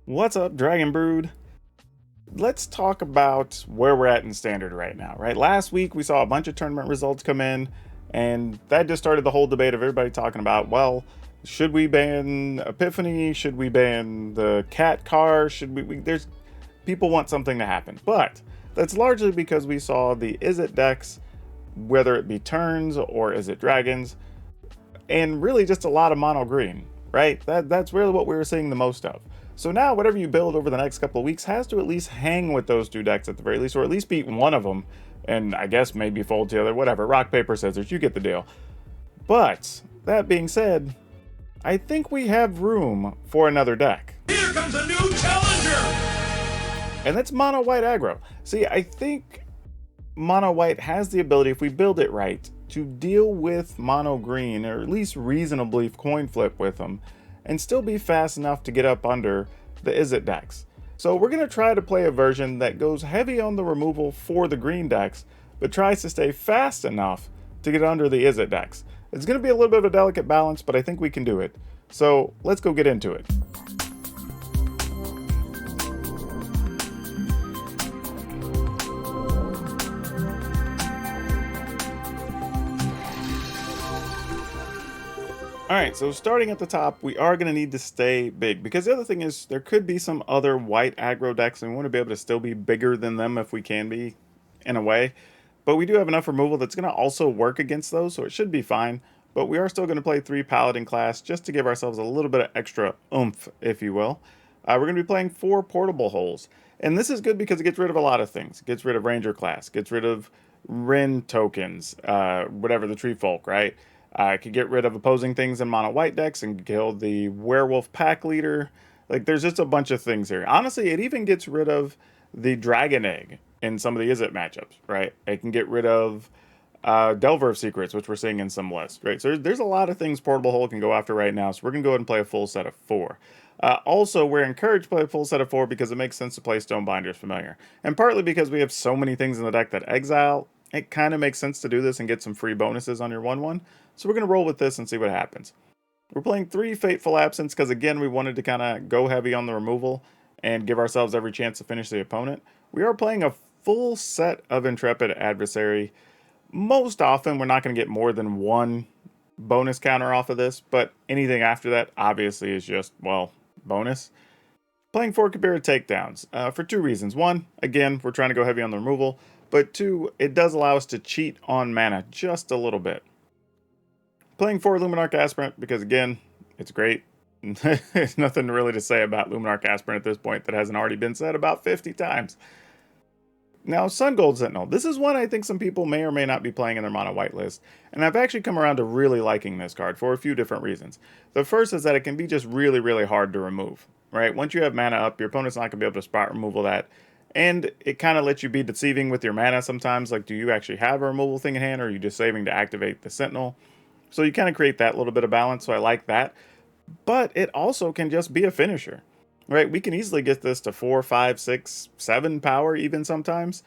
What's up, Dragon Brood? Let's talk about where we're at in Standard right now, right? Last week we saw a bunch of tournament results come in, and that just started the whole debate of everybody talking about, well, should we ban Epiphany? Should we ban the cat car? Should there's people want something to happen, but that's largely because we saw the Izzet decks, whether it be turns or Izzet dragons, and really just a lot of mono green, right? That's really what we were seeing the most of. So now whatever you build over the next couple of weeks has to at least hang with those two decks at the very least, or at least beat one of them, and I guess maybe fold the other, whatever. Rock, paper, scissors, you get the deal. But that being said, I think we have room for another deck. Here comes a new challenger! And that's Mono White Aggro. See, I think Mono White has the ability, if we build it right, to deal with Mono Green, or at least reasonably coin flip with them, and still be fast enough to get up under the Izzet decks. So we're going to try to play a version that goes heavy on the removal for the green decks, but tries to stay fast enough to get under the Izzet decks. It's going to be a little bit of a delicate balance, but I think we can do it. So let's go get into it. Alright, so starting at the top, we are going to need to stay big, because the other thing is there could be some other white aggro decks, and we want to be able to still be bigger than them if we can be, in a way. But we do have enough removal that's going to also work against those, so it should be fine. But we are still going to play 3 Paladin class, just to give ourselves a little bit of extra oomph, if you will. We're going to be playing 4 portable holes, and this is good because it gets rid of a lot of things. It gets rid of Ranger class, gets rid of Ren tokens, whatever, the Tree Folk, right? I could get rid of opposing things in mono white decks and kill the Werewolf pack leader. Like, there's just a bunch of things here. Honestly, it even gets rid of the Dragon Egg in some of the Izzet matchups, right? It can get rid of Delver of Secrets, which we're seeing in some lists, right? So there's a lot of things Portable Hole can go after right now, so we're going to go ahead and play a full set of 4. Also, we're encouraged to play a full set of 4 because it makes sense to play Stonebinder's Familiar. And partly because we have so many things in the deck that exile, it kind of makes sense to do this and get some free bonuses on your 1/1. So we're going to roll with this and see what happens. We're playing 3 Fateful Absence because, again, we wanted to kind of go heavy on the removal and give ourselves every chance to finish the opponent. We are playing a full set of Intrepid Adversary. Most often, we're not going to get more than 1 bonus counter off of this, but anything after that, obviously, is just, well, bonus. Playing 4 Kabira Takedowns for 2 reasons. 1, again, we're trying to go heavy on the removal, but 2, it does allow us to cheat on mana just a little bit. Playing 4 Luminarch Aspirant because, again, it's great. There's nothing really to say about Luminarch Aspirant at this point that hasn't already been said about 50 times. Now, Sun Gold Sentinel. This is one I think some people may or may not be playing in their mono white list, and I've actually come around to really liking this card for a few different reasons. The first is that it can be just really, really hard to remove, right? Once you have mana up, your opponent's not going to be able to spot removal that, and it kind of lets you be deceiving with your mana sometimes, like, do you actually have a removal thing in hand, or are you just saving to activate the Sentinel? So you kind of create that little bit of balance, so I like that. But it also can just be a finisher, right? We can easily get this to 4, 5, 6, 7 power even sometimes.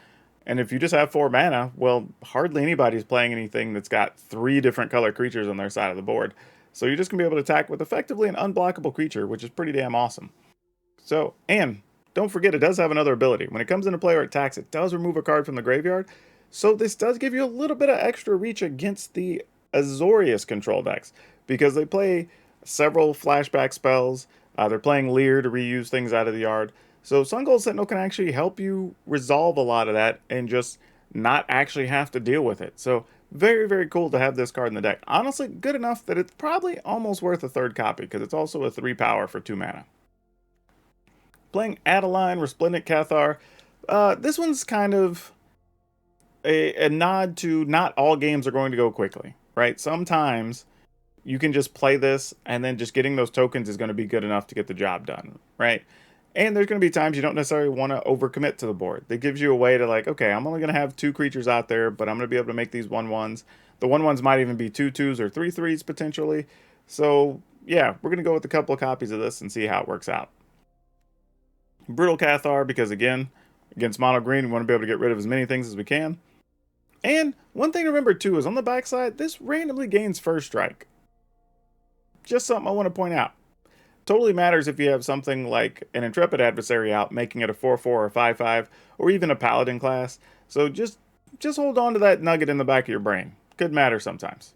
And if you just have 4 mana, well, hardly anybody's playing anything that's got 3 different color creatures on their side of the board. So you're just going to be able to attack with effectively an unblockable creature, which is pretty damn awesome. So, and don't forget, it does have another ability. When it comes into play or attacks, it does remove a card from the graveyard. So this does give you a little bit of extra reach against the Azorius control decks, because they play several flashback spells. They're playing Leer to reuse things out of the yard. So Sun Gold Sentinel can actually help you resolve a lot of that and just not actually have to deal with it. So very, very cool to have this card in the deck. Honestly, good enough that it's probably almost worth a 3rd copy, because it's also a 3 power for 2 mana. Playing Adeline, Resplendent Cathar. This one's kind of a nod to not all games are going to go quickly. Right? Sometimes you can just play this, and then just getting those tokens is going to be good enough to get the job done, right? And there's going to be times you don't necessarily want to overcommit to the board. That gives you a way to, like, okay, I'm only going to have 2 creatures out there, but I'm going to be able to make these 1/1s. The 1/1s might even be 2/2s or 3/3s potentially. So, yeah, we're going to go with a couple of copies of this and see how it works out. Brutal Cathar, because, again, against mono green, we want to be able to get rid of as many things as we can. And one thing to remember too is on the backside, this randomly gains 1st strike. Just something I want to point out. totally matters if you have something like an Intrepid Adversary out, making it a 4/4 or 5/5, or even a Paladin class. So just hold on to that nugget in the back of your brain. Could matter sometimes.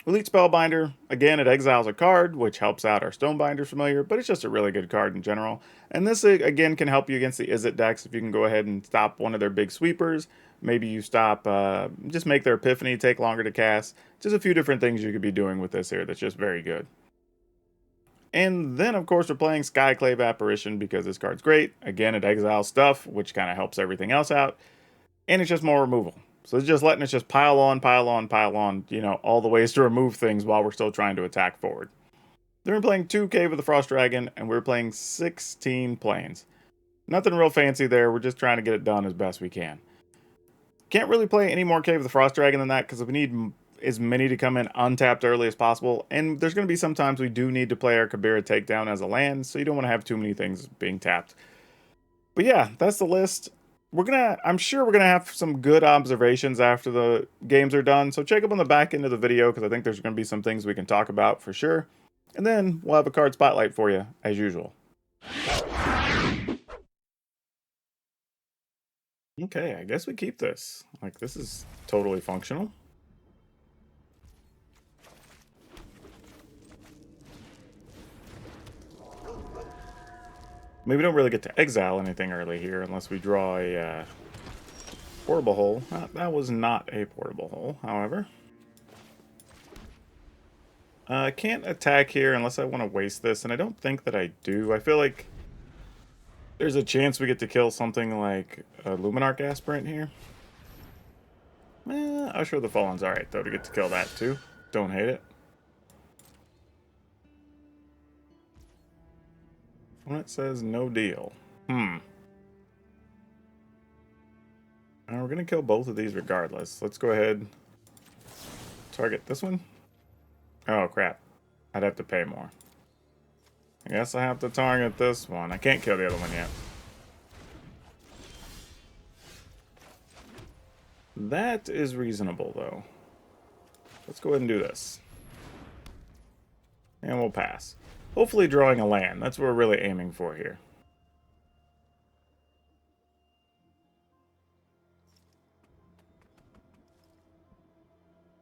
Elite Spellbinder, again, it exiles a card, which helps out our Stonebinder familiar, but it's just a really good card in general. And this, again, can help you against the Izzet decks if you can go ahead and stop one of their big sweepers. Maybe you stop, just make their Epiphany take longer to cast. Just a few different things you could be doing with this here that's just very good. And then, of course, we're playing Skyclave Apparition because this card's great. Again, it exiles stuff, which kind of helps everything else out. And it's just more removal. So it's just letting us just pile on, all the ways to remove things while we're still trying to attack forward. Then we're playing 2 Cave of the Frost Dragon, and we're playing 16 planes. Nothing real fancy there, we're just trying to get it done as best we can. Can't really play any more Cave of the Frost Dragon than that, because we need as many to come in untapped early as possible, and there's going to be some times we do need to play our Kabira Takedown as a land, so you don't want to have too many things being tapped. But yeah, that's the list. I'm sure we're gonna have some good observations after the games are done. So check up on the back end of the video because I think there's gonna be some things we can talk about for sure. And then we'll have a card spotlight for you as usual. Okay, I guess we keep this. Like, this is totally functional. Maybe we don't really get to exile anything early here unless we draw a portable hole. That was not a portable hole, however. I can't attack here unless I want to waste this, and I don't think that I do. I feel like there's a chance we get to kill something like a Luminarch Aspirant here. Usher of the Fallen's alright, though, to get to kill that, too. Don't hate it. Opponent says no deal. We're going to kill both of these regardless. Let's go ahead. Target this one. Oh, crap. I'd have to pay more. I guess I have to target this one. I can't kill the other one yet. That is reasonable, though. Let's go ahead and do this. And we'll pass. Hopefully drawing a land. That's what we're really aiming for here.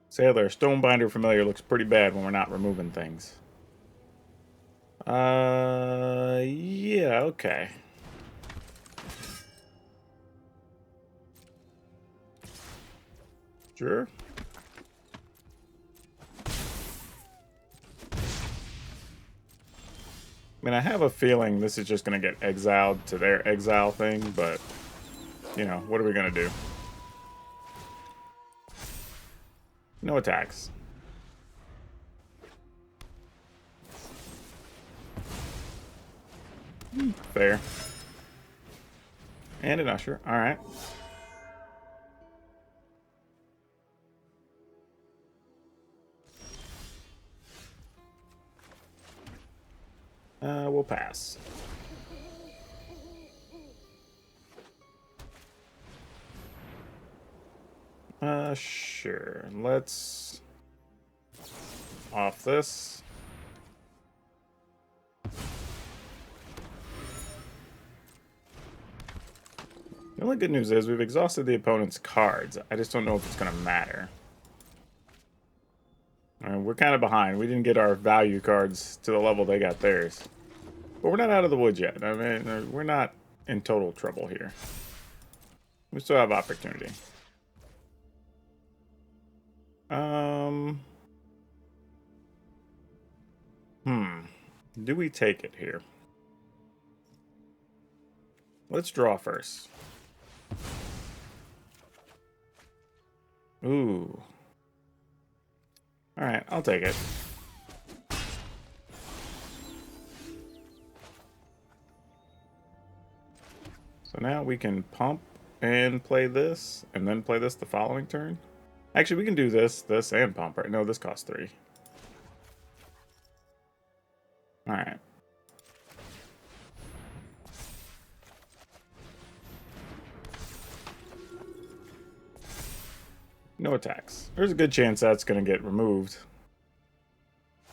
Sailor, Stonebinder Familiar looks pretty bad when we're not removing things. Yeah, okay. Sure. I mean, I have a feeling this is just going to get exiled to their exile thing, but, you know, what are we going to do? No attacks. Fair. And an Usher. Alright. We'll pass. Sure. Let's off this. The only good news is we've exhausted the opponent's cards. I just don't know if it's going to matter. We're kind of behind. We didn't get our value cards to the level they got theirs. But we're not out of the woods yet. I mean, we're not in total trouble here. We still have opportunity. Do we take it here? Let's draw first. Ooh. Alright, I'll take it. So now we can pump and play this, and then play this the following turn. Actually, we can do this, and pump, right? No, this costs 3. Alright. No attacks. There's a good chance that's going to get removed.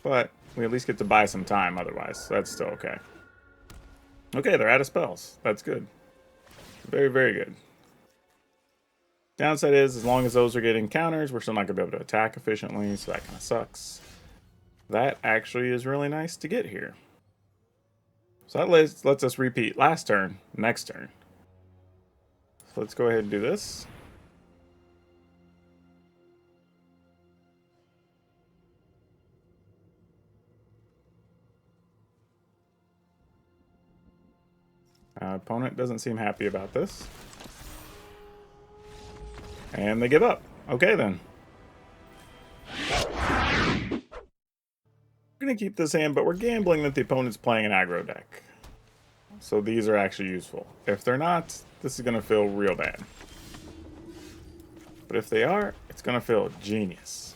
But We at least get to buy some time otherwise. So that's still okay. Okay, they're out of spells. That's good. Very, very good. Downside is, as long as those are getting counters, we're still not going to be able to attack efficiently, so that kind of sucks. That actually is really nice to get here. So that lets us repeat last turn, next turn. So let's go ahead and do this. Opponent doesn't seem happy about this. And they give up. Okay, then. We're going to keep this hand, but we're gambling that the opponent's playing an aggro deck. So these are actually useful. If they're not, this is going to feel real bad. But if they are, it's going to feel genius.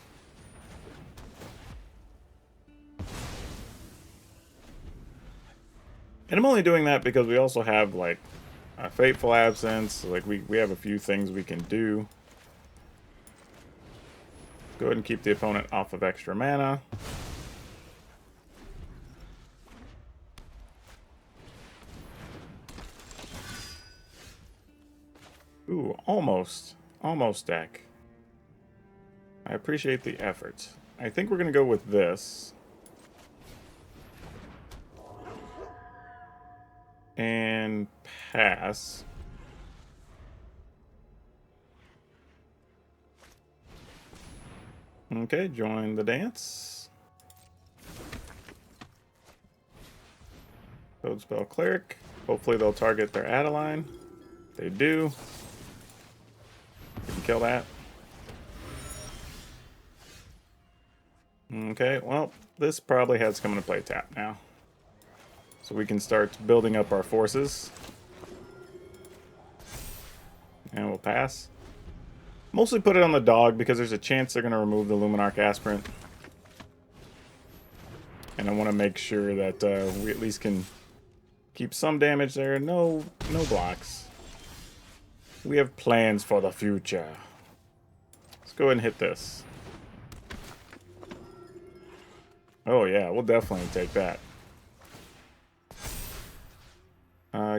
And I'm only doing that because we also have, like, a Fateful Absence. Like, we have a few things we can do. Go ahead and keep the opponent off of extra mana. Ooh, almost. Almost deck. I appreciate the effort. I think we're going to go with this. And pass. Okay, join the dance. Code spell Cleric. Hopefully they'll target their Adeline. They do. We can kill that. Okay, well, this probably has come into play tap now. So we can start building up our forces. And we'll pass. Mostly put it on the dog because there's a chance they're going to remove the Luminarch Aspirant. And I want to make sure that we at least can keep some damage there. No blocks. We have plans for the future. Let's go ahead and hit this. Oh yeah, we'll definitely take that.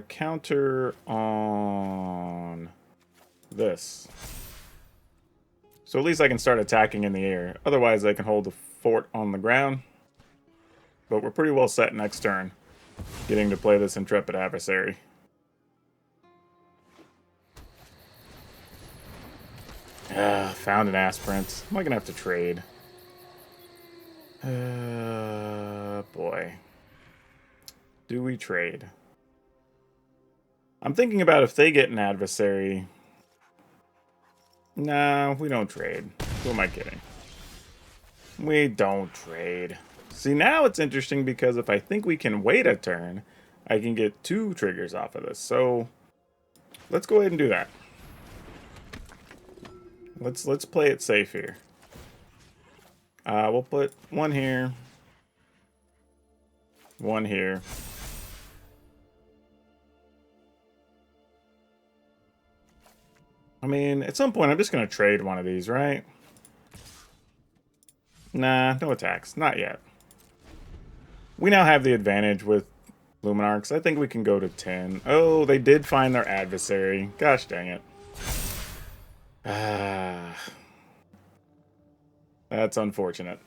Counter on this. So at least I can start attacking in the air. Otherwise I can hold the fort on the ground. But we're pretty well set next turn, getting to play this Intrepid Adversary. Found an Aspirant. Am I gonna have to trade? Boy. Do we trade? I'm thinking about if they get an adversary. Nah, we don't trade. Who am I kidding? We don't trade. See, now it's interesting because if I think we can wait a turn, I can get 2 triggers off of this. So let's go ahead and do that. Let's play it safe here. We'll put 1 here. 1 here. I mean, at some point, I'm just going to trade one of these, right? Nah, no attacks. Not yet. We now have the advantage with Luminarchs. I think we can go to 10. Oh, they did find their adversary. Gosh dang it. That's unfortunate.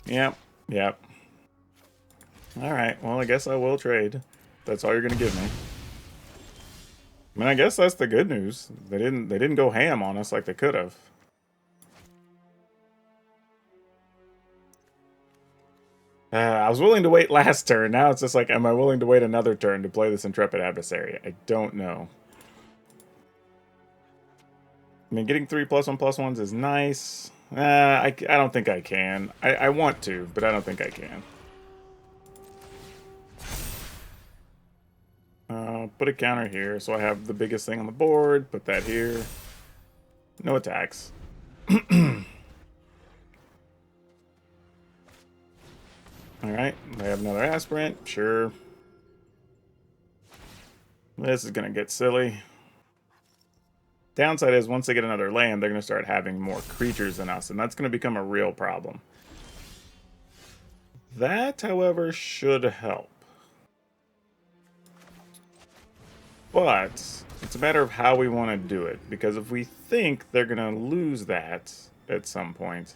Yep. Alright, well, I guess I will trade. That's all you're going to give me. I mean, I guess that's the good news. They didn't go ham on us like they could have. I was willing to wait last turn. Now it's just like, am I willing to wait another turn to play this Intrepid Adversary? I don't know. I mean, getting 3 +1/+1s is nice. I don't think I can. I want to, but I don't think I can. Put a counter here, so I have the biggest thing on the board. Put that here. No attacks. Alright, I have another Aspirant. Sure. This is going to get silly. Downside is, once they get another land, they're going to start having more creatures than us, and that's going to become a real problem. That, however, should help. But it's a matter of how we want to do it, because if we think they're going to lose that at some point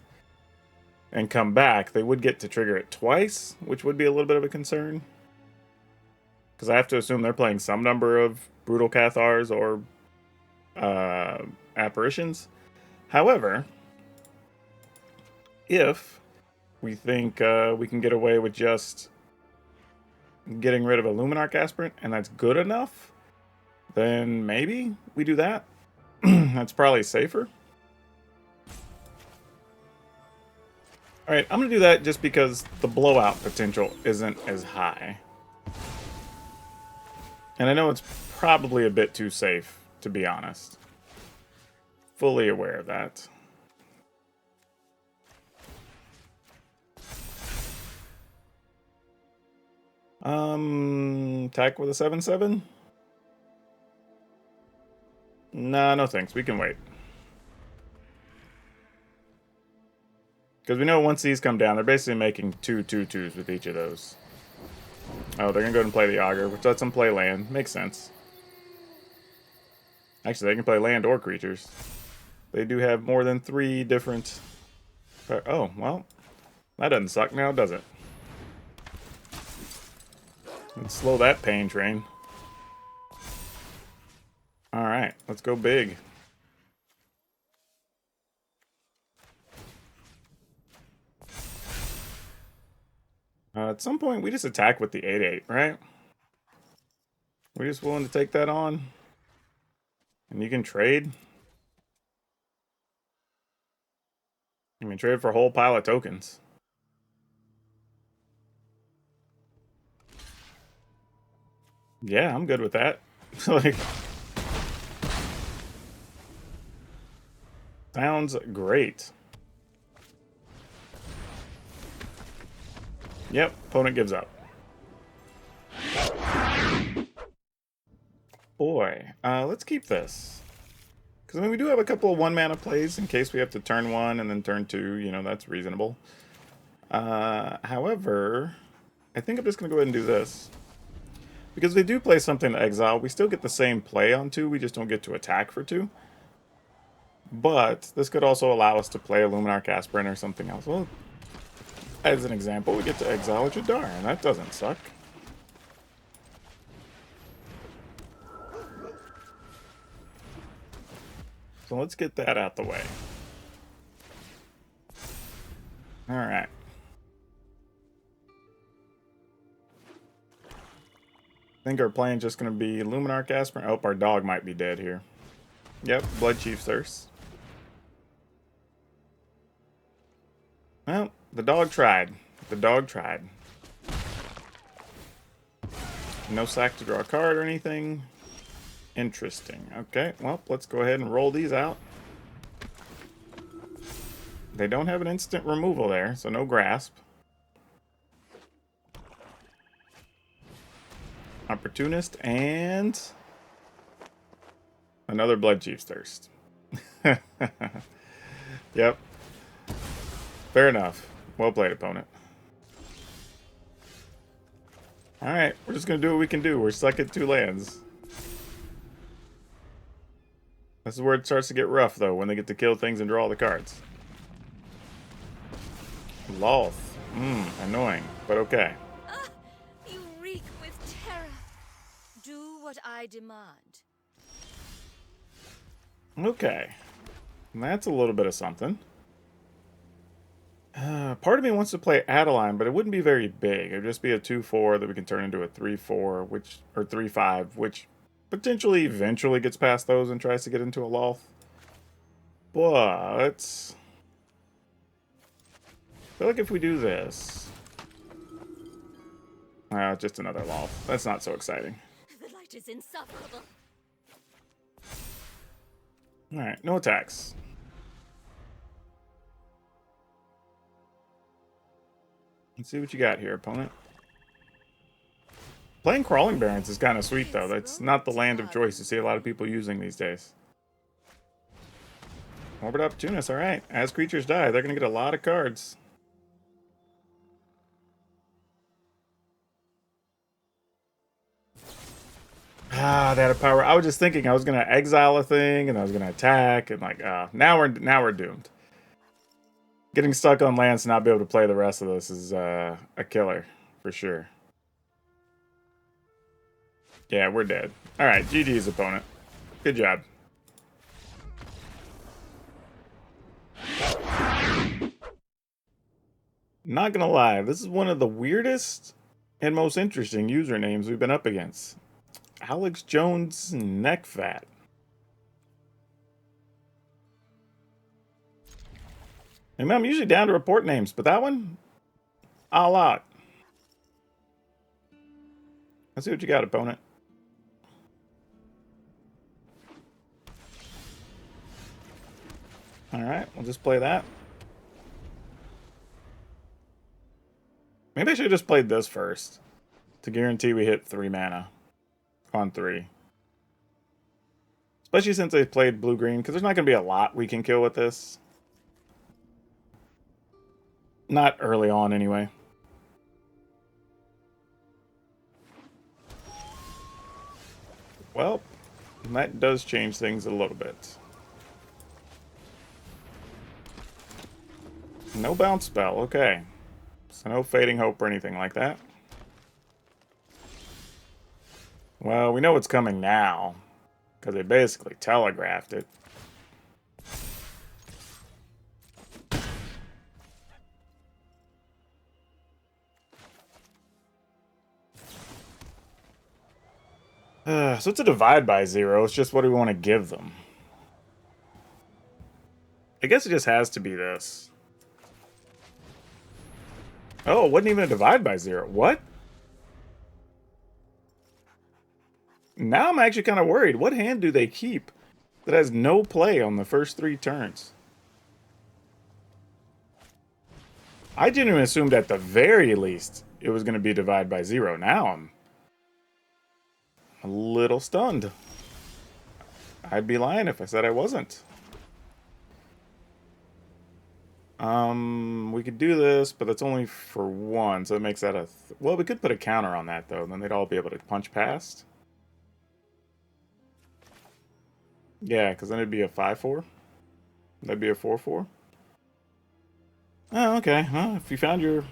and come back, they would get to trigger it twice, which would be a little bit of a concern. Because I have to assume they're playing some number of Brutal Cathars or Apparitions. However, if we think we can get away with just getting rid of a Luminarch Aspirant, and that's good enough, then maybe we do that. That's probably safer. Alright, I'm going to do that just because the blowout potential isn't as high. And I know it's probably a bit too safe, to be honest. Fully aware of that. Attack with a 7/7? Nah, no thanks. We can wait. Because we know once these come down, they're basically making 2/2/2s with each of those. Oh, they're going to go ahead and play the Augur, which lets them play land. Makes sense. Actually, they can play land or creatures. They do have more than 3 different... Oh, well, that doesn't suck now, does it? Let's slow that pain train. Alright, let's go big. At some point, we just attack with the 8/8, right? We're just willing to take that on? And you can trade? I mean, trade for a whole pile of tokens. Yeah, I'm good with that. Like, sounds great. Yep, opponent gives up. Boy, let's keep this. Because, I mean, we do have a couple of 1-mana plays in case we have to turn 1 and then turn 2. You know, that's reasonable. However, I think I'm just going to go ahead and do this. Because they do play something to exile, we still get the same play on 2, we just don't get to attack for 2. But this could also allow us to play a Luminarch Aspirant or something else. Well, as an example, we get to exile a Jadar, and that doesn't suck. So let's get that out the way. Alright. I think our plan's just going to be Luminarch Aspirant. Oh, our dog might be dead here. Yep, Blood Chief's Thirst. Well, the dog tried. The dog tried. No sack to draw a card or anything. Interesting. Okay, well, let's go ahead and roll these out. They don't have an instant removal there, so no grasp. Opportunist and another Blood Chief's Thirst. Yep. Fair enough. Well played, opponent. Alright, we're just going to do what we can do. We're stuck at 2 lands. This is where it starts to get rough, though, when they get to kill things and draw the cards. Loth. Annoying, but okay. You reek with terror. Do what I demand. Okay. That's a little bit of something. Part of me wants to play Adeline, but it wouldn't be very big. It would just be a 2/4 that we can turn into a 3/4, or 3/5, which potentially eventually gets past those and tries to get into a Loth. But I feel like if we do this... just another Loth. That's not so exciting. The light is insufferable. Alright, no attacks. Let's see what you got here, opponent. Playing Crawling Barrens is kind of sweet, though. That's not the land of choice you see a lot of people using these days. Morbid Opportunist, alright. As creatures die, they're going to get a lot of cards. Ah, they had a power. I was just thinking I was gonna exile a thing and I was gonna attack and like now we're doomed. Getting stuck on lands to not be able to play the rest of this is a killer for sure. Yeah, we're dead. All right, GG's opponent. Good job. Not gonna lie, this is one of the weirdest and most interesting usernames we've been up against. Alex Jones Neckfat. I mean, I'm usually down to report names, but that one, all out. Let's see what you got, opponent. All right, we'll just play that. Maybe I should have just played this first to guarantee we hit 3 mana on 3. Especially since they played blue-green, because there's not going to be a lot we can kill with this. Not early on, anyway. Well, that does change things a little bit. No bounce spell, okay. So no fading hope or anything like that. Well, we know what's coming now, because they basically telegraphed it. So it's a divide by 0. It's just what do we want to give them? I guess it just has to be this. Oh, it wasn't even a divide by 0. What? Now I'm actually kind of worried. What hand do they keep that has no play on the first 3 turns? I genuinely assumed at the very least it was going to be divide by 0. Now I'm a little stunned. I'd be lying if I said I wasn't. We could do this, but that's only for 1, so it makes that a... well, we could put a counter on that, though, and then they'd all be able to punch past. Yeah, because then it'd be a 5-4. That'd be a 4-4. Oh, okay. Well, if you found your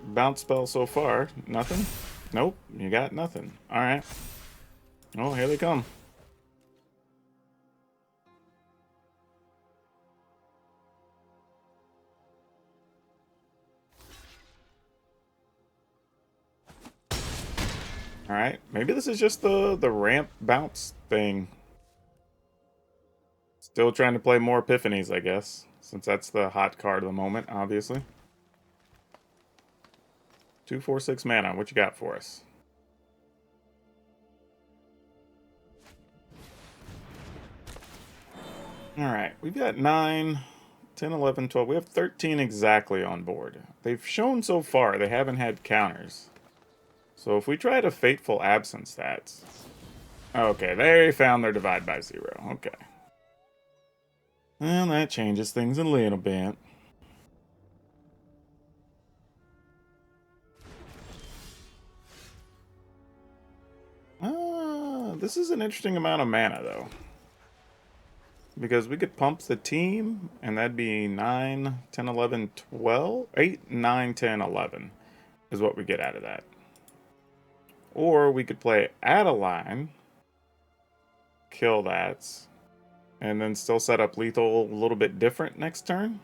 bounce spell so far, nothing? Nope, you got nothing. Alright. Oh, here they come. Alright, maybe this is just the ramp bounce thing. Still trying to play more Epiphanies, I guess. Since that's the hot card of the moment, obviously. 2, 4, 6 mana. What you got for us? Alright, we've got 9, 10, 11, 12. We have 13 exactly on board. They've shown so far they haven't had counters. So if we try to Fateful Absence that... okay, they found their divide by 0. Okay. Well, that changes things a little bit. This is an interesting amount of mana, though. Because we could pump the team, and that'd be 9, 10, 11, 12... 8, 9, 10, 11 is what we get out of that. Or we could play Adeline, kill that, and then still set up lethal a little bit different next turn.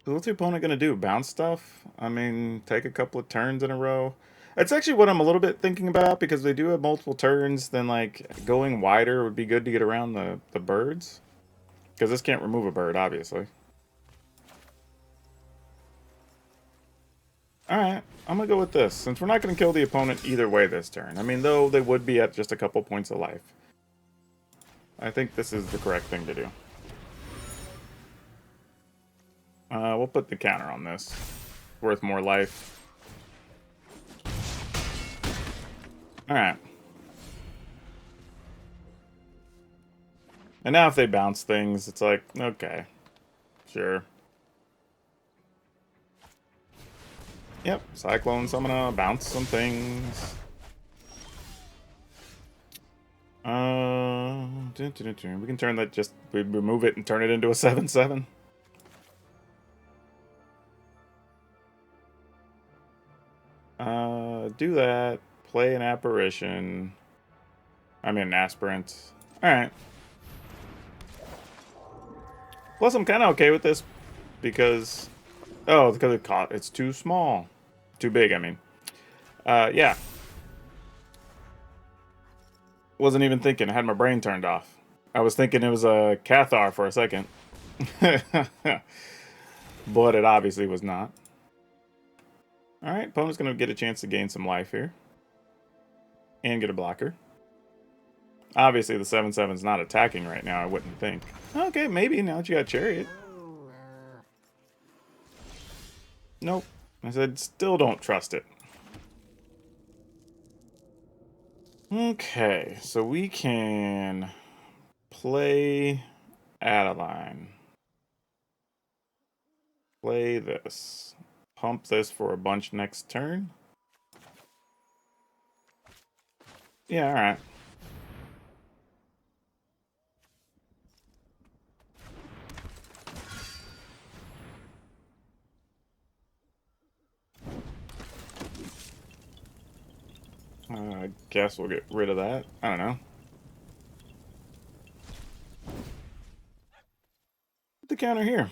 So what's your opponent going to do? Bounce stuff? I mean, take a couple of turns in a row? It's actually what I'm a little bit thinking about, because they do have multiple turns. Then, like, going wider would be good to get around the birds. Because this can't remove a bird, obviously. Alright, I'm going to go with this, since we're not going to kill the opponent either way this turn. I mean, though they would be at just a couple points of life. I think this is the correct thing to do. We'll put the counter on this. Worth more life. Alright. And now if they bounce things, it's like, okay. Sure. Yep, Cyclone, so I'm gonna bounce some things. We can turn that, just we remove it and turn it into a 7/7. Do that. Play an apparition. I mean, an aspirant. Alright. Plus, I'm kind of okay with this because... Oh, because it's too small. Too big, I mean. Yeah. Wasn't even thinking. I had my brain turned off. I was thinking it was a Cathar for a second. But it obviously was not. Alright, opponent's going to get a chance to gain some life here. And get a blocker. Obviously, the 7/7 is not attacking right now, I wouldn't think. Okay, maybe now that you got Chariot. Nope. I said, still don't trust it. Okay, so we can play Adeline. Play this. Pump this for a bunch next turn. Yeah, alright. I guess we'll get rid of that. I don't know. Put the counter here.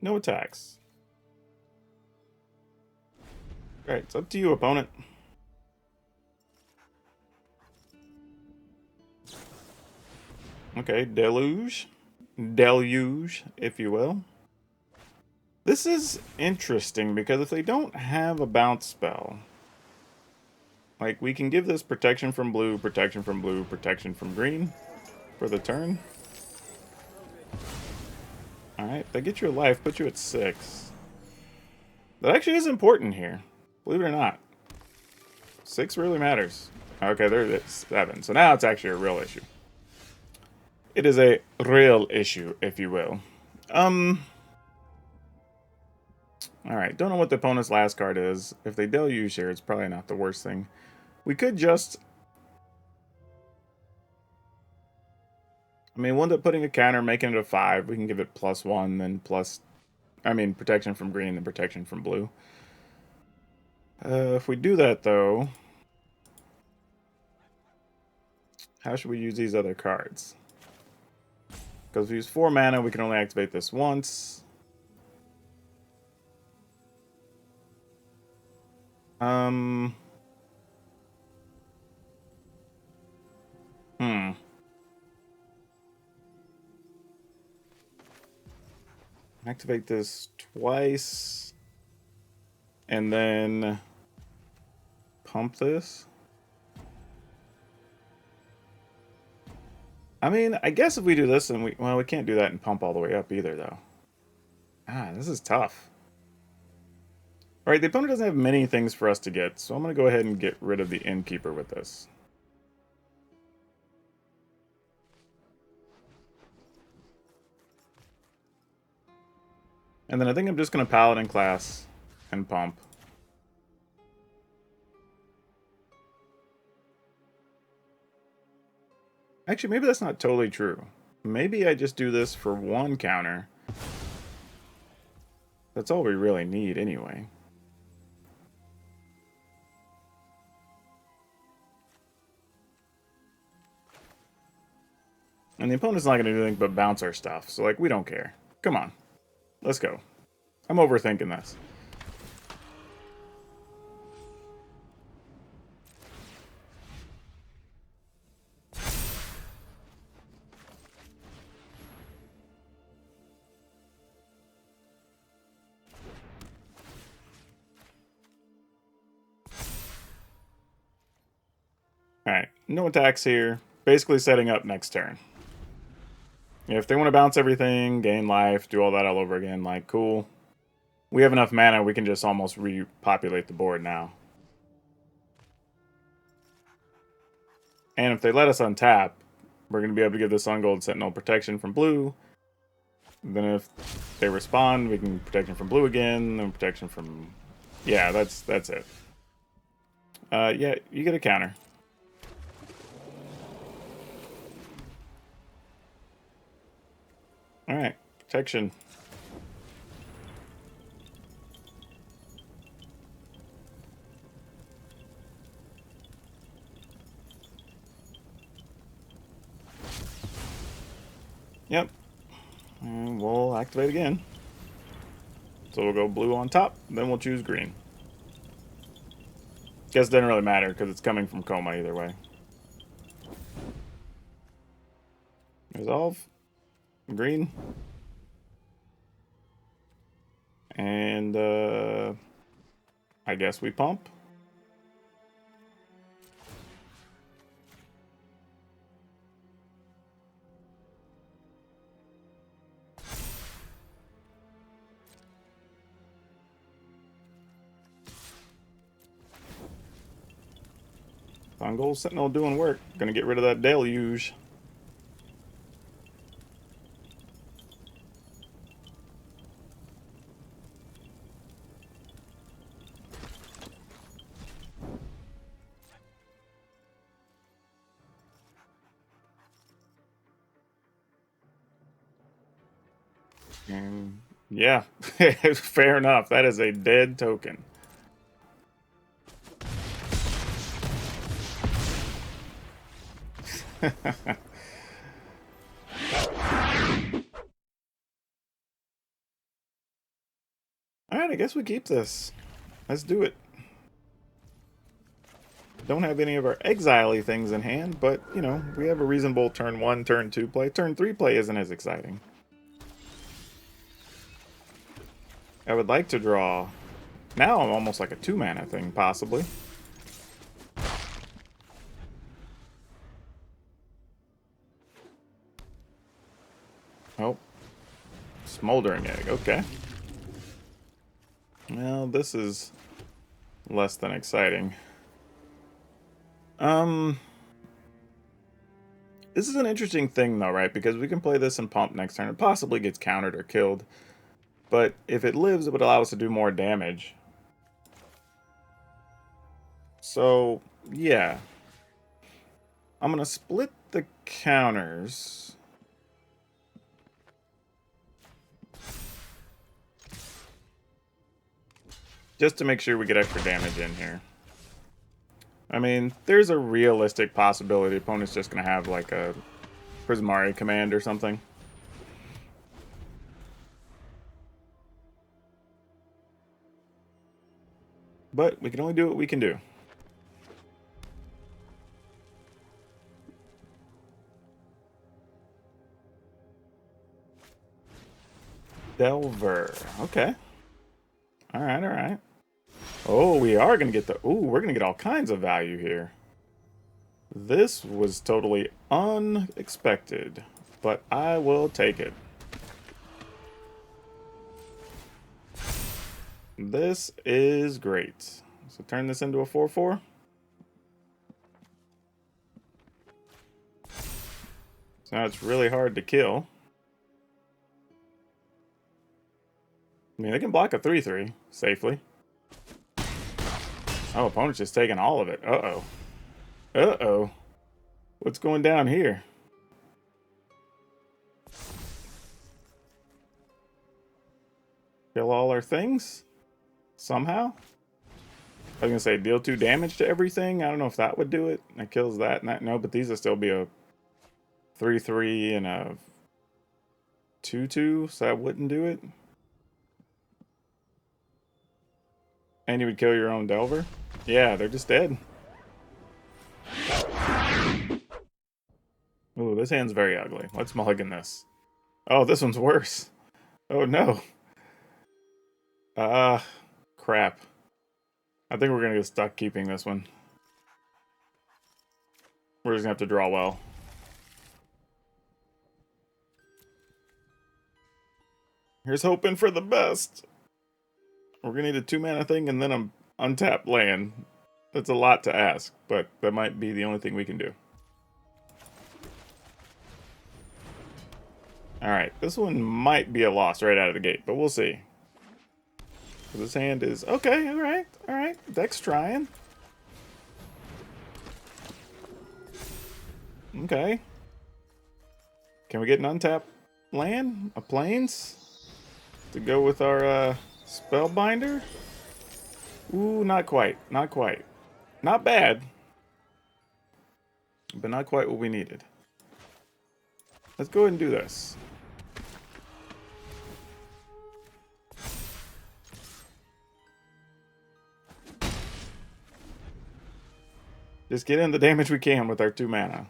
No attacks. Alright, it's up to you, opponent. Okay, Deluge. Deluge, if you will. This is interesting because if they don't have a bounce spell, like, we can give this protection from blue, protection from blue, protection from green for the turn. Alright, they get you a life, put you at 6. That actually is important here, believe it or not. 6 really matters. Okay, they're at 7, so now it's actually a real issue. It is a real issue, if you will. Alright, don't know what the opponent's last card is. If they deluge here, it's probably not the worst thing. We could just... I mean, we'll end up putting a counter, making it a 5. We can give it +1, then plus... I mean, protection from green, then protection from blue. If we do that, though... How should we use these other cards? Because if we use 4 mana, we can only activate this once. Activate this twice. And then pump this. I mean, I guess if we do this, and we can't do that and pump all the way up either, though. This is tough. Alright, the opponent doesn't have many things for us to get, so I'm going to go ahead and get rid of the Innkeeper with this. And then I think I'm just going to Paladin class and pump. Actually, maybe that's not totally true. Maybe I just do this for 1 counter. That's all we really need anyway. And the opponent's not going to do anything but bounce our stuff, so, like, we don't care. Come on. Let's go. I'm overthinking this. Alright, no attacks here. Basically setting up next turn. If they want to bounce everything, gain life, do all that all over again, like, cool. We have enough mana, we can just almost repopulate the board now. And if they let us untap, we're going to be able to give this Ungold Sentinel protection from blue. Then if they respond, we can protection from blue again, then protection from... Yeah, that's it. Yeah, you get a counter. Alright, protection. Yep. And we'll activate again. So we'll go blue on top, then we'll choose green. Guess it doesn't really matter because it's coming from Coma either way. Resolve. Green. And I guess we pump. Ungold Sentinel doing work. Gonna get rid of that deluge. And yeah, fair enough. That is a dead token. Alright, I guess we keep this. Let's do it. Don't have any of our exile-y things in hand, but, you know, we have a reasonable turn 1, turn 2 play. Turn 3 play isn't as exciting. I would like to draw... Now I'm almost like a 2-mana thing, possibly. Oh. Smoldering Egg, okay. Well, this is less than exciting. This is an interesting thing, though, right? Because we can play this and pump next turn. It possibly gets countered or killed. But if it lives, it would allow us to do more damage. So, yeah. I'm going to split the counters. Just to make sure we get extra damage in here. I mean, there's a realistic possibility the opponent's just going to have like a Prismari command or something. But we can only do what we can do. Delver. Okay. Alright, alright. Oh, we are going to get the... Ooh, we're going to get all kinds of value here. This was totally unexpected, but I will take it. This is great. So turn this into a 4/4. So now it's really hard to kill. I mean, they can block a 3/3 safely. Oh, opponent's just taking all of it. Uh-oh. Uh-oh. What's going down here? Kill all our things? Somehow? I was going to say, deal 2 damage to everything. I don't know if that would do it. That kills that and that. No, but these will still be a 3/3 and a 2/2, so that wouldn't do it. And you would kill your own Delver? Yeah, they're just dead. Ooh, this hand's very ugly. Let's mulligan this. Oh, this one's worse. Oh, no. Crap. I think we're going to get stuck keeping this one. We're just going to have to draw well. Here's hoping for the best. We're going to need a 2-mana thing and then an untapped land. That's a lot to ask, but that might be the only thing we can do. Alright, this one might be a loss right out of the gate, but we'll see. This hand is... Okay, alright, alright. Deck's trying. Okay. Can we get an untapped land? A plains? To go with our Spellbinder? Ooh, not quite. Not quite. Not bad. But not quite what we needed. Let's go ahead and do this. Just get in the damage we can with our 2 mana.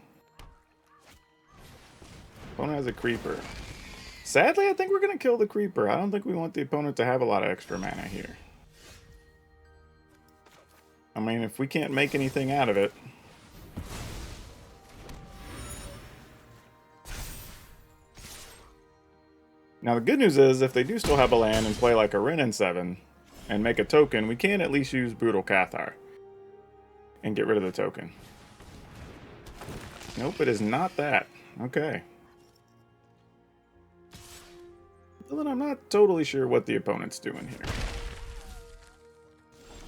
Opponent has a creeper. Sadly, I think we're going to kill the creeper. I don't think we want the opponent to have a lot of extra mana here. I mean, if we can't make anything out of it... Now, the good news is, if they do still have a land and play like a Wrenn and 7 and make a token, we can at least use Brutal Cathar and get rid of the token. Nope, it is not that. Okay. Well, then I'm not totally sure what the opponent's doing here.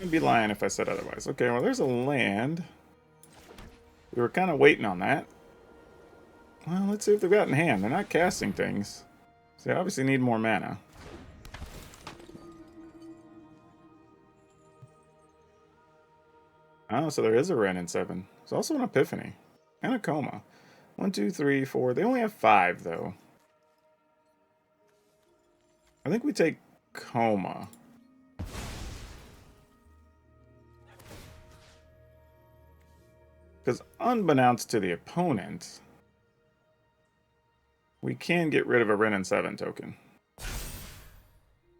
I'd be lying if I said otherwise. Okay, well, there's a land. We were kind of waiting on that. Well, let's see if they've got in hand. They're not casting things. So they obviously need more mana. Oh, so there is a Wrenn and 7. There's also an Epiphany. And a Coma. 1, 2, 3, 4. They only have 5, though. I think we take Coma. Because unbeknownst to the opponent, we can get rid of a Wrenn and 7 token.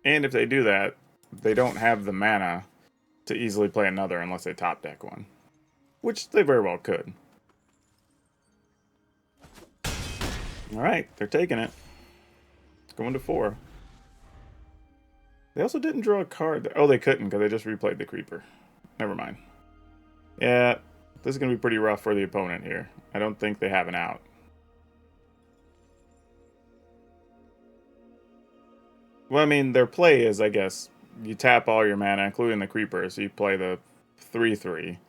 And if they do that, they don't have the mana to easily play another unless they top deck one. Which they very well could. Alright, they're taking it. It's going to 4. They also didn't draw a card. Oh, they couldn't because they just replayed the creeper. Never mind. Yeah, this is going to be pretty rough for the opponent here. I don't think they have an out. Well, I mean, their play is, I guess, you tap all your mana, including the creeper, so you play the 3/3.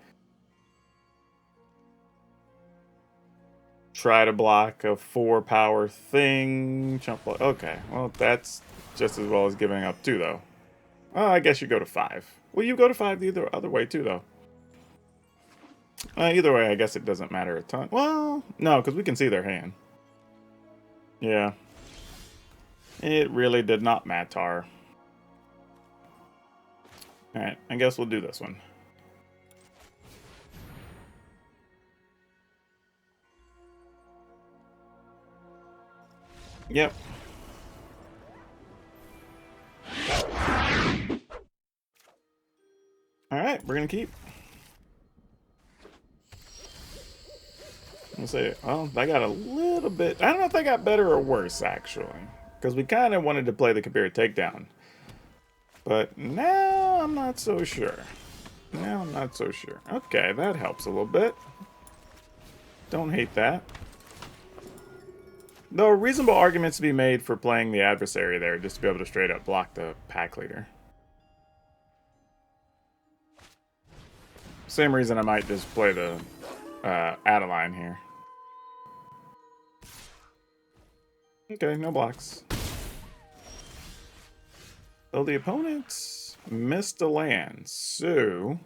Try to block a 4-power thing. Okay, well, that's just as well as giving up 2, though. Oh, I guess you go to 5. Well, you go to 5 the other way, too, though. Either way, I guess it doesn't matter a ton. Well, no, because we can see their hand. Yeah. It really did not matter. Alright, I guess we'll do this one. Yep. Alright, we're gonna keep. Let's say, well, I got a little bit. I don't know if they got better or worse, actually. Because we kind of wanted to play the Kabir takedown. But now I'm not so sure. Now I'm not so sure. Okay, that helps a little bit. Don't hate that. Though reasonable arguments to be made for playing the adversary there, just to be able to straight up block the pack leader. Same reason I might just play the Adeline here. Okay, no blocks. So the opponents missed a land, so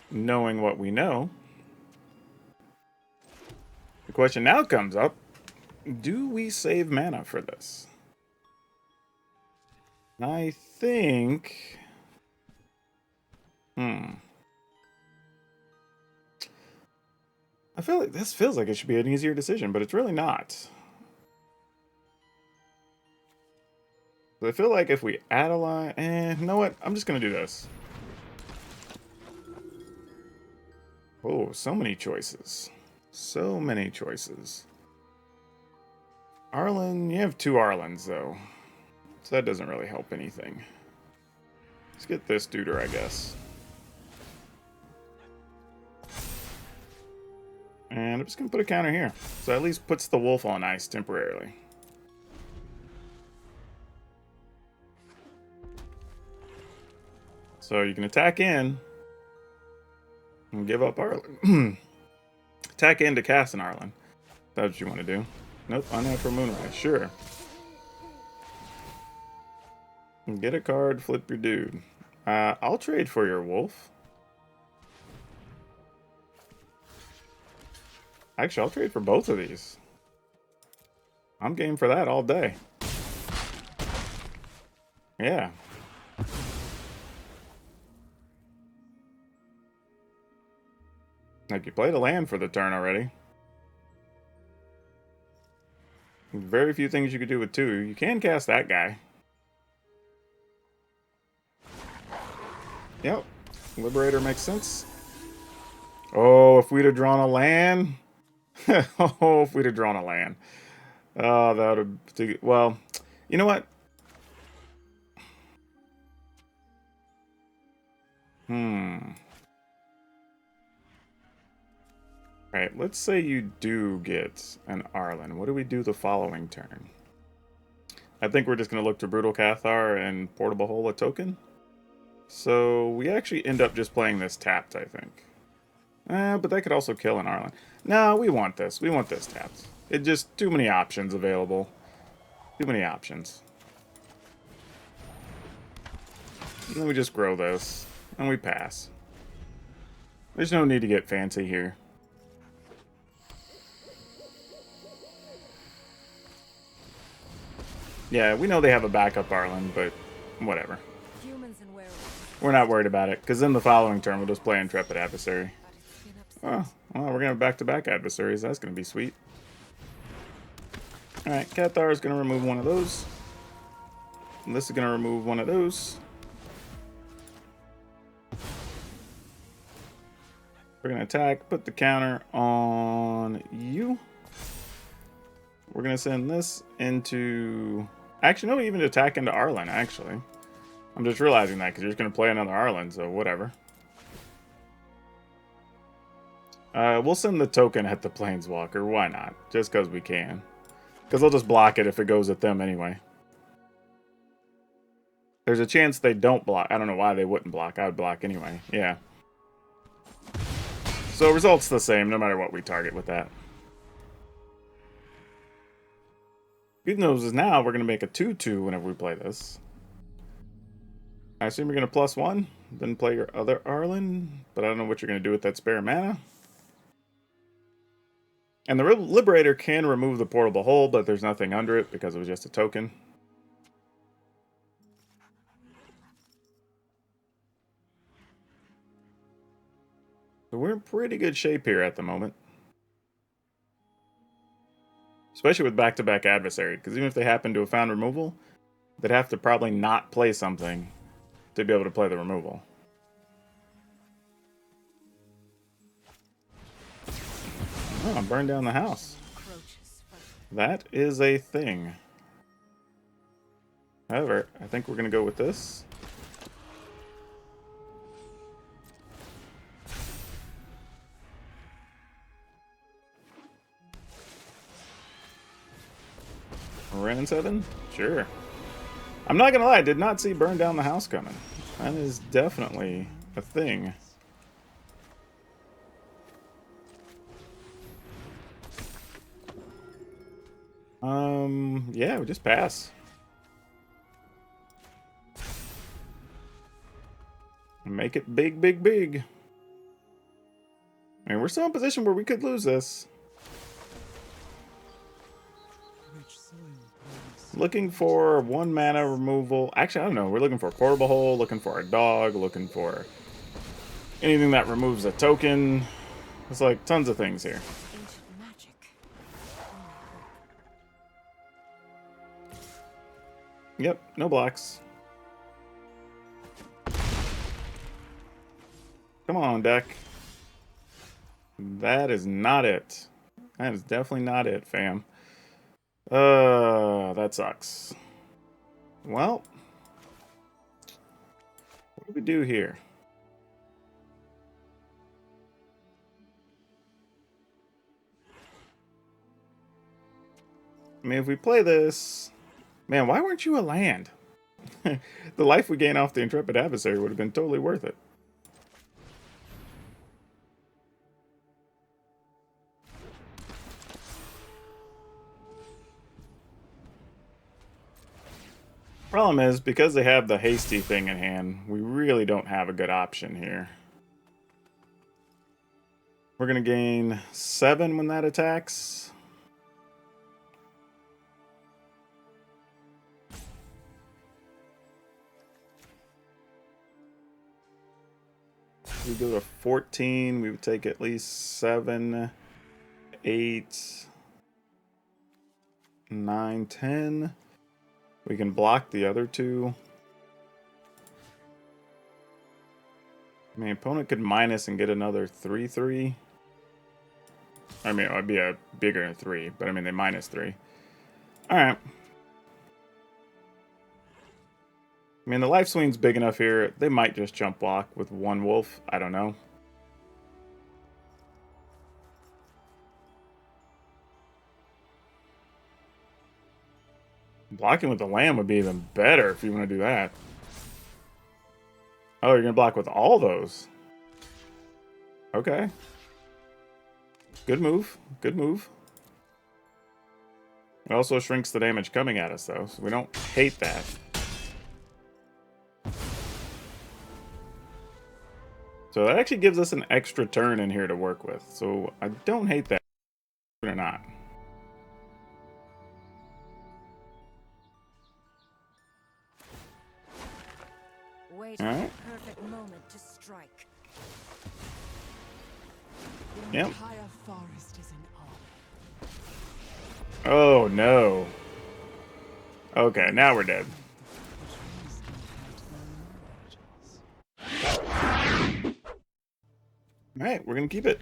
knowing what we know, the question now comes up, do we save mana for this? I think... I feel like this feels like it should be an easier decision, but it's really not. I feel like if we add a line... you know what? I'm just going to do this. Oh, so many choices. So many choices. Arlen, you have 2 Arlens, though. So that doesn't really help anything. Let's get this duder, I guess. And I'm just going to put a counter here. So at least puts the wolf on ice temporarily. So you can attack in and give up Arlen. Attack in to cast an Arlen. That's what you want to do. Nope, unnatural Moonrise. Sure. Get a card, flip your dude. I'll trade for your wolf. Actually, I'll trade for both of these. I'm game for that all day. Yeah. Like, you played a land for the turn already. Very few things you could do with two. You can cast that guy. Yep. Liberator makes sense. Oh, if we'd have drawn a land. Oh, if we'd have drawn a land. Oh, that would have... Well, you know what? Right, let's say you do get an Arlen. What do we do the following turn? I think we're just going to look to Brutal Cathar and Portable Hole a token. So we actually end up just playing this tapped, I think. But that could also kill an Arlen. No, we want this. We want this tapped. It's just too many options available. Too many options. And then we just grow this. And we pass. There's no need to get fancy here. Yeah, we know they have a backup Arlen, but whatever. Humans and werewolves. We're not worried about it, because then the following turn we'll just play Intrepid Adversary. Oh, well, we're going to have back-to-back adversaries. That's going to be sweet. Alright, Cathar is going to remove one of those. And this is going to remove one of those. We're going to attack, put the counter on you. We're going to send this into... Actually, no, even attack into Arlen, actually. I'm just realizing that, because you're just going to play another Arlen, so whatever. We'll send the token at the Planeswalker. Why not? Just because we can. Because they'll just block it if it goes at them anyway. There's a chance they don't block. I don't know why they wouldn't block. I would block anyway. Yeah. So result's the same no matter what we target with that. Good news is now we're going to make a 2/2 whenever we play this. I assume you're going to +1, then play your other Arlen, but I don't know what you're going to do with that spare mana. And the Liberator can remove the Portable Hole, but there's nothing under it because it was just a token. So we're in pretty good shape here at the moment. Especially with back-to-back Adversary, because even if they happen to have found removal, they'd have to probably not play something to be able to play the removal. Oh, burn down the house. That is a thing. However, I think we're going to go with this. Ren 7? Sure. I'm not gonna lie, I did not see burn down the house coming. That is definitely a thing. Yeah, we just pass. Make it big, big, big. I mean, we're still in a position where we could lose this. Looking for 1 mana removal. Actually, I don't know. We're looking for a Portable Hole, looking for a dog, looking for anything that removes a token. There's like tons of things here. Yep, no blocks. Come on, deck. That is not it. That is definitely not it, fam. That sucks. Well, what do we do here? I mean, if we play this... Man, why weren't you a land? The life we gain off the Intrepid Adversary would have been totally worth it. Problem is, because they have the hasty thing in hand, we really don't have a good option here. We're going to gain 7 when that attacks. We go to 14, we would take at least 7, 8, 9, 10. We can block the other 2. I mean, opponent could minus and get another 3/3. I mean, it would be a bigger 3, but I mean, they minus 3. Alright. I mean, the life swing's big enough here. They might just jump block with 1 wolf. I don't know. Blocking with the lamb would be even better if you want to do that. Oh, you're going to block with all those. Okay. Good move. Good move. It also shrinks the damage coming at us, though, so we don't hate that. So that actually gives us an extra turn in here to work with. So I don't hate that. Or not. Wait for the perfect moment to strike. The Yep. entire forest is in awe. Oh, no. Okay, now we're dead. Alright, we're going to keep it.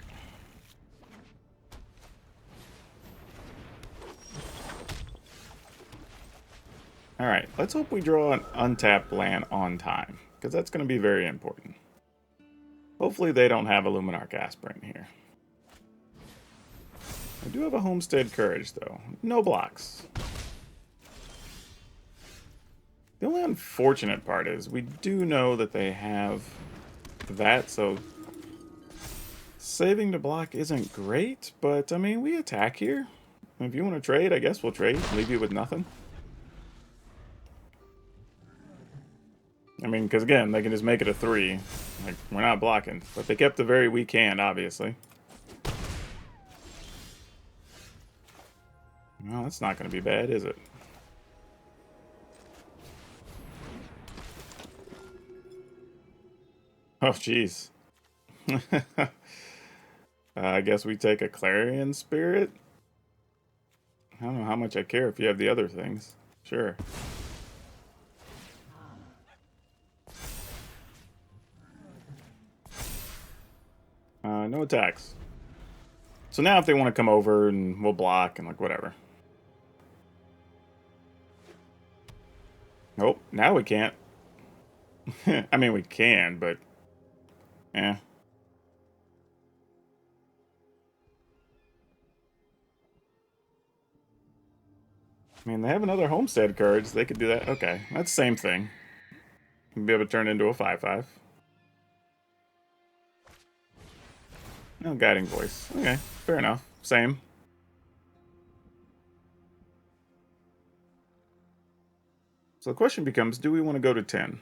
Alright, let's hope we draw an untapped land on time, because that's going to be very important. Hopefully they don't have a Luminarch Aspirant here. I do have a Homestead Courage, though. No blocks. The only unfortunate part is we do know that they have that, so saving to block isn't great, but I mean, we attack here. If you want to trade, I guess we'll trade. Leave you with nothing. I mean, because again, they can just make it a 3. Like, we're not blocking. But they kept a very weak hand, obviously. Well, that's not going to be bad, is it? Oh, jeez. I guess we take a Clarion Spirit? I don't know how much I care if you have the other things. Sure. No attacks. So now if they want to come over, and we'll block and like whatever. Nope, now we can't. I mean, we can, but... eh. I mean, they have another Homestead Courage. They could do that. Okay, that's the same thing. We'll be able to turn it into a 5/5. No Guiding Voice. Okay, fair enough. Same. So the question becomes, do we want to go to 10?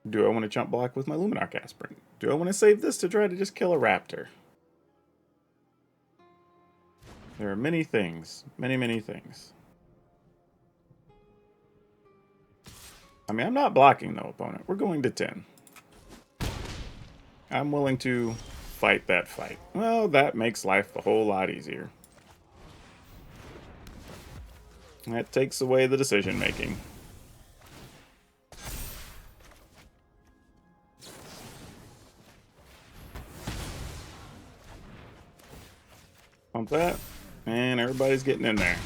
Do I want to jump block with my Luminarch Aspirant? Do I want to save this to try to just kill a Raptor? There are many things. Many, many things. I mean, I'm not blocking, though, opponent. We're going to 10. I'm willing to fight that fight. Well, that makes life a whole lot easier. That takes away the decision making. Pump that, and everybody's getting in there.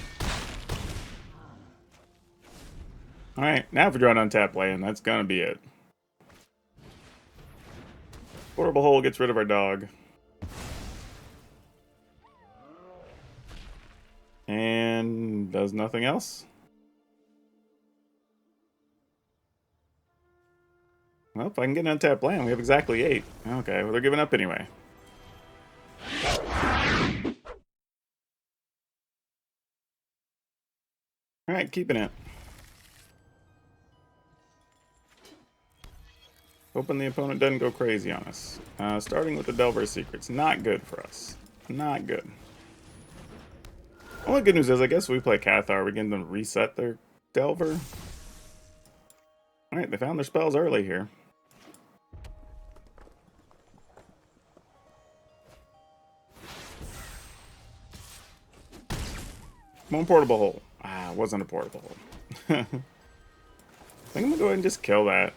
Alright, now if we draw an untapped land, that's gonna be it. Portable Hole gets rid of our dog. And does nothing else. Well, if I can get an untapped land, we have exactly 8. Okay, well, they're giving up anyway. Alright, keeping it. Hoping the opponent doesn't go crazy on us. Starting with the Delver's Secrets. Not good for us. Not good. Only good news is, I guess we play Cathar, we get them to reset their Delver. Alright, they found their spells early here. One portable hole. Ah, it wasn't a portable hole. I think I'm gonna go ahead and just kill that.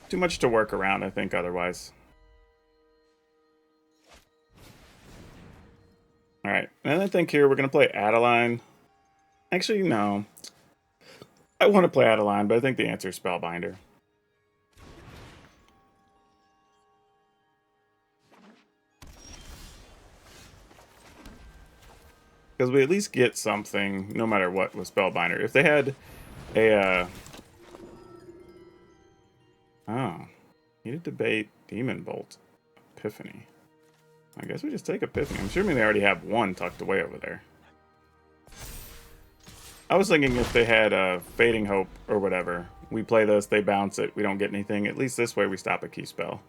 Too much to work around, I think, otherwise. Alright, and I think here we're gonna play Adeline. Actually, no. I want to play Adeline, but I think the answer is Spellbinder. Because we at least get something, no matter what, with Spellbinder. If they had a, oh. Needed to debate Demon Bolt. Epiphany. I guess we just take Epiphany. I'm assuming they already have one tucked away over there. I was thinking if they had a Fading Hope or whatever, we play this, they bounce it, we don't get anything. At least this way we stop a key spell.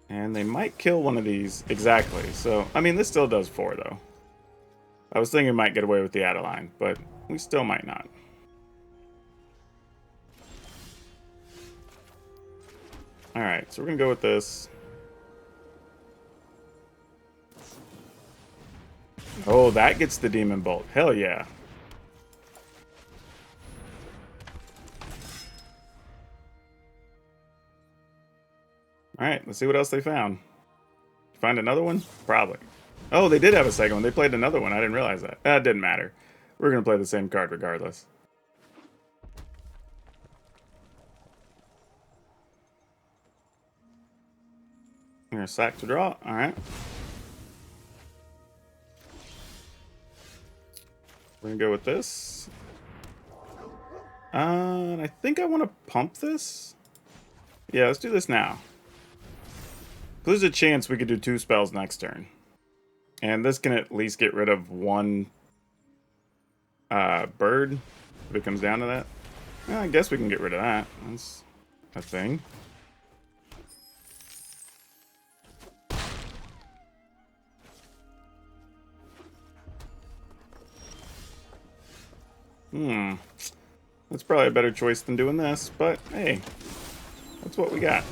And they might kill one of these. Exactly. So, I mean, this still does 4, though. I was thinking we might get away with the Adeline, but we still might not. Alright, so we're going to go with this. Oh, that gets the Demon Bolt. Hell yeah. Alright, let's see what else they found. Find another one? Probably. Oh, they did have a second one. They played another one. I didn't realize that. That didn't matter. We're going to play the same card regardless. We're going to sack to draw. Alright. We're going to go with this. And I think I want to pump this. Yeah, let's do this now. There's a chance we could do 2 spells next turn. And this can at least get rid of 1 bird, if it comes down to that. Well, I guess we can get rid of that. That's a thing. That's probably a better choice than doing this, but hey, that's what we got.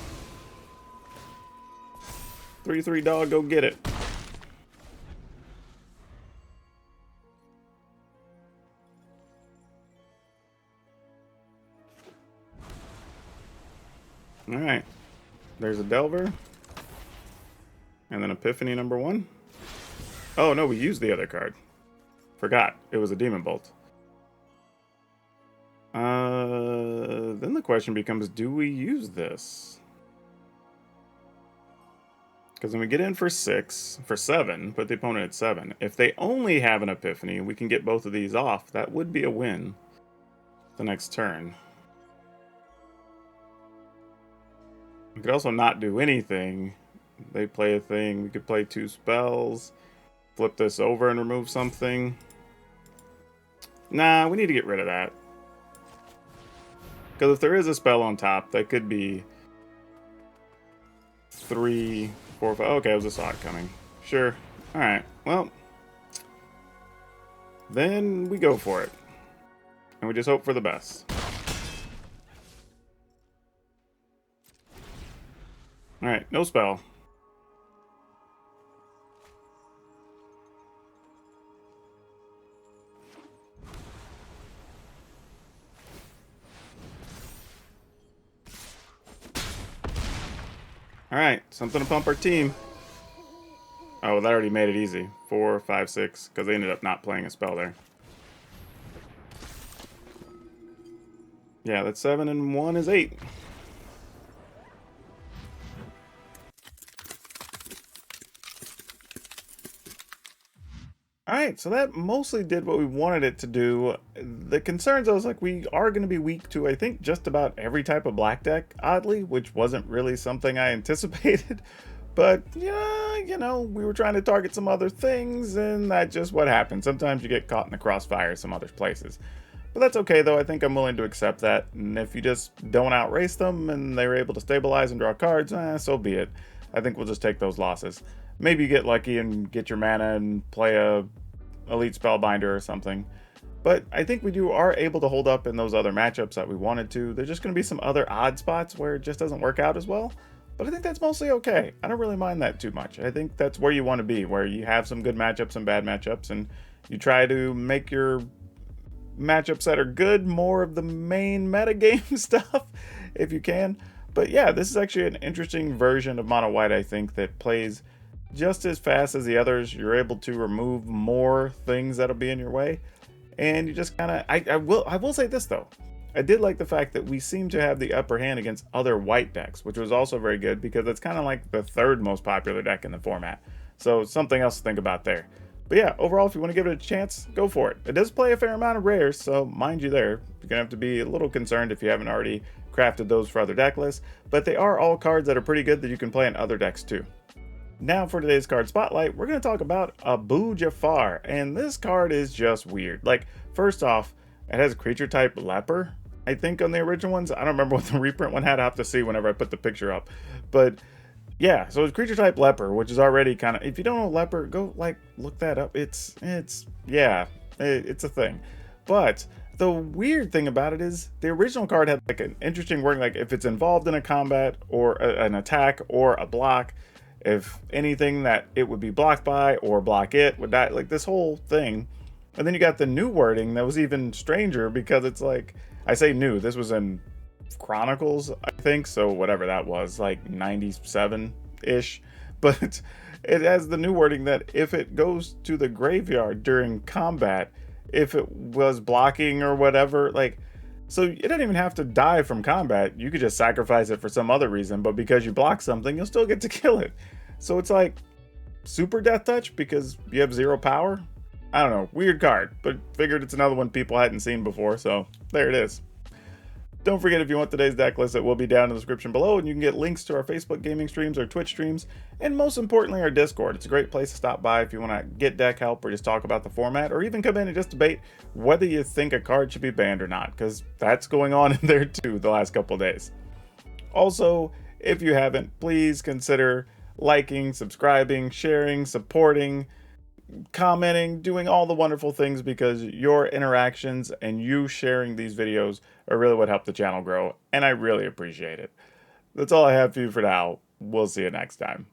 3/3 dog, go get it. Alright. There's a Delver. And then Epiphany number 1. Oh no, we used the other card. Forgot. It was a Demon Bolt. Then the question becomes, do we use this? Because when we get in for 7, put the opponent at 7. If they only have an Epiphany, we can get both of these off. That would be a win the next turn. We could also not do anything. They play a thing. We could play 2 spells. Flip this over and remove something. Nah, we need to get rid of that. Because if there is a spell on top, that could be 3, 4, 5. Okay, I just saw it coming. Sure. Alright, well. Then we go for it. And we just hope for the best. Alright, no spell. Alright, something to pump our team. Oh, that already made it easy. 4, 5, 6, because they ended up not playing a spell there. Yeah, that's 7 and 1 is 8. Alright, Alright, so that mostly did what we wanted it to do. The concerns, I was like, we are going to be weak to, I think, just about every type of black deck, oddly, which wasn't really something I anticipated. But, yeah, you know, we were trying to target some other things, and that's just what happens. Sometimes you get caught in the crossfire some other places. But that's okay, though. I think I'm willing to accept that. And if you just don't outrace them and they're able to stabilize and draw cards, so be it. I think we'll just take those losses. Maybe you get lucky and get your mana and play a Elite Spellbinder or something. But I think we are able to hold up in those other matchups that we wanted to. There's just going to be some other odd spots where it just doesn't work out as well. But I think that's mostly okay. I don't really mind that too much. I think that's where you want to be, where you have some good matchups and bad matchups, and you try to make your matchups that are good more of the main metagame stuff if you can. But yeah, this is actually an interesting version of Mono White, I think, that plays just as fast as the others. You're able to remove more things that'll be in your way, and you just kind of I will say this though, I did like the fact that we seem to have the upper hand against other white decks, which was also very good because it's kind of like the third most popular deck in the format, so something else to think about there. But yeah, overall, if you want to give it a chance, go for it. It does play a fair amount of rares, so mind you there. You're gonna have to be a little concerned if you haven't already crafted those for other deck lists, but they are all cards that are pretty good that you can play in other decks too. Now for today's card spotlight, we're going to talk about Abu Jafar, and this card is just weird. Like, first off, it has creature type leper, I think, on the original ones. I don't remember what the reprint one had. I have to see whenever I put the picture up. But yeah, so it's creature type leper, which is already kind of, if you don't know leper, go like look that up. It's a thing. But the weird thing about it is the original card had like an interesting wording, like if it's involved in a combat or an attack or a block, if anything that it would be blocked by or block it would die, like this whole thing. And then you got the new wording that was even stranger because it's like, I say new, this was in Chronicles, I think, so whatever that was, like 97-ish. But it has the new wording that if it goes to the graveyard during combat, if it was blocking or whatever, like, so it didn't even have to die from combat. You could just sacrifice it for some other reason, but because you block something, you'll still get to kill it. So it's like super death touch because you have 0 power. I don't know, weird card, but figured it's another one people hadn't seen before, so there it is. Don't forget, if you want today's deck list, it will be down in the description below, and you can get links to our Facebook gaming streams, our Twitch streams, and most importantly, our Discord. It's a great place to stop by if you want to get deck help or just talk about the format, or even come in and just debate whether you think a card should be banned or not, because that's going on in there too the last couple days. Also, if you haven't, please consider liking, subscribing, sharing, supporting, commenting, doing all the wonderful things, because your interactions and you sharing these videos are really what help the channel grow, and I really appreciate it. That's all I have for you for now. We'll see you next time.